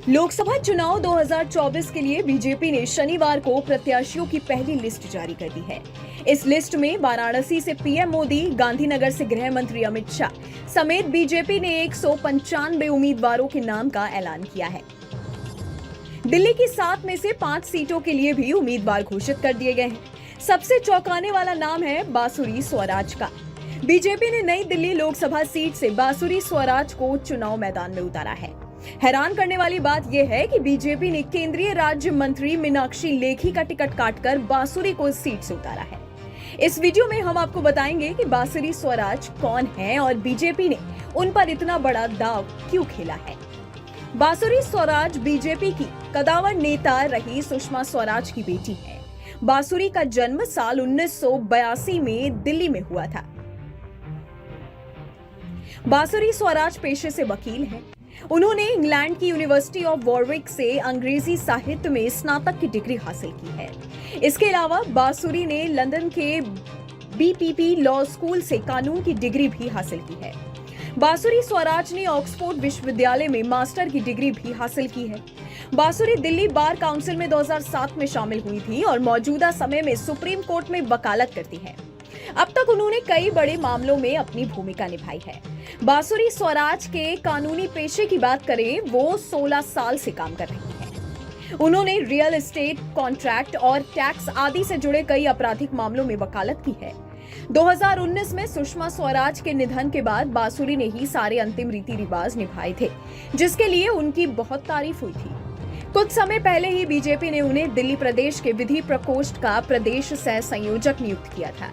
लोकसभा चुनाव 2024 के लिए बीजेपी ने शनिवार को प्रत्याशियों की पहली लिस्ट जारी कर दी है। इस लिस्ट में वाराणसी से पीएम मोदी, गांधीनगर से गृह मंत्री अमित शाह समेत बीजेपी ने 195 उम्मीदवारों के नाम का ऐलान किया है। दिल्ली की 7 में से 5 सीटों के लिए भी उम्मीदवार घोषित कर दिए गए हैं। सबसे चौंकाने वाला नाम है बांसुरी स्वराज का। बीजेपी ने नई दिल्ली लोकसभा सीट से बांसुरी स्वराज को चुनाव मैदान में उतारा है। हैरान करने वाली बात यह है कि बीजेपी ने केंद्रीय राज्य मंत्री मीनाक्षी लेखी का टिकट काटकर बांसुरी को इस सीट से उतारा है। इस वीडियो में हम आपको बताएंगे कि बांसुरी स्वराज कौन है और बीजेपी ने उन पर इतना बड़ा दांव क्यों खेला है। बांसुरी स्वराज बीजेपी की कदावर नेता रही सुषमा स्वराज की बेटी है। बांसुरी का जन्म साल 1982 में दिल्ली में हुआ था। बांसुरी स्वराज पेशे से वकील हैं। उन्होंने इंग्लैंड की यूनिवर्सिटी ऑफ वॉरविक से अंग्रेजी साहित्य में स्नातक की डिग्री हासिल की है। इसके अलावा बांसुरी ने लंदन के बीपीपी लॉ स्कूल से कानून की डिग्री भी हासिल की है। बांसुरी स्वराज ने ऑक्सफोर्ड विश्वविद्यालय में मास्टर की डिग्री भी हासिल की है। बांसुरी दिल्ली बार काउंसिल में 2007 में शामिल हुई थी और मौजूदा समय में सुप्रीम कोर्ट में वकालत करती है। अब तक उन्होंने कई बड़े मामलों में अपनी भूमिका निभाई है। बांसुरी स्वराज के कानूनी पेशे की बात करें, वो 16 साल से काम कर रही है। उन्होंने रियल एस्टेट, कॉन्ट्रैक्ट और टैक्स आदि से जुड़े कई आपराधिक मामलों में वकालत की है। 2019 में सुषमा स्वराज के निधन के बाद बांसुरी ने ही सारे अंतिम रीति रिवाज निभाए थे, जिसके लिए उनकी बहुत तारीफ हुई थी। कुछ समय पहले ही बीजेपी ने उन्हें दिल्ली प्रदेश के विधि प्रकोष्ठ का प्रदेश सह संयोजक नियुक्त किया था।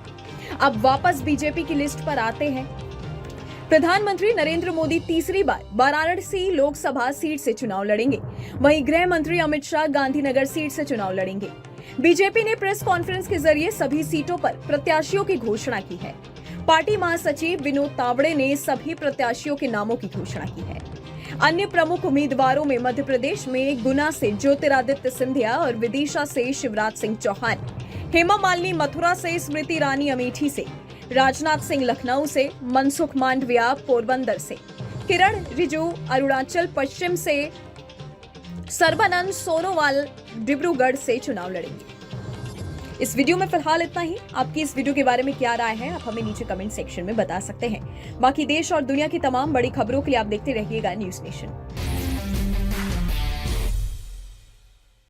अब वापस बीजेपी की लिस्ट पर आते हैं। प्रधानमंत्री नरेंद्र मोदी तीसरी बार वाराणसी लोकसभा सीट से चुनाव लड़ेंगे। वहीं गृह मंत्री अमित शाह गांधीनगर सीट से चुनाव लड़ेंगे। बीजेपी ने प्रेस कॉन्फ्रेंस के जरिए सभी सीटों पर प्रत्याशियों की घोषणा की है। पार्टी महासचिव विनोद तावड़े ने सभी प्रत्याशियों के नामों की घोषणा की है। अन्य प्रमुख उम्मीदवारों में मध्य प्रदेश में गुना से ज्योतिरादित्य सिंधिया और विदिशा से शिवराज सिंह चौहान, हेमा मालिनी मथुरा से, स्मृति ईरानी अमेठी से, राजनाथ सिंह लखनऊ से, मनसुख मांडविया पोरबंदर से, किरण रिजिजू अरुणाचल पश्चिम से, सर्बानंद सोनोवाल डिब्रूगढ़ से चुनाव लड़ेंगे। इस वीडियो में फिलहाल इतना ही। आपकी इस वीडियो के बारे में क्या राय है, आप हमें नीचे कमेंट सेक्शन में बता सकते हैं। बाकी देश और दुनिया की तमाम बड़ी खबरों के लिए आप देखते रहिएगा न्यूज़ नेशन।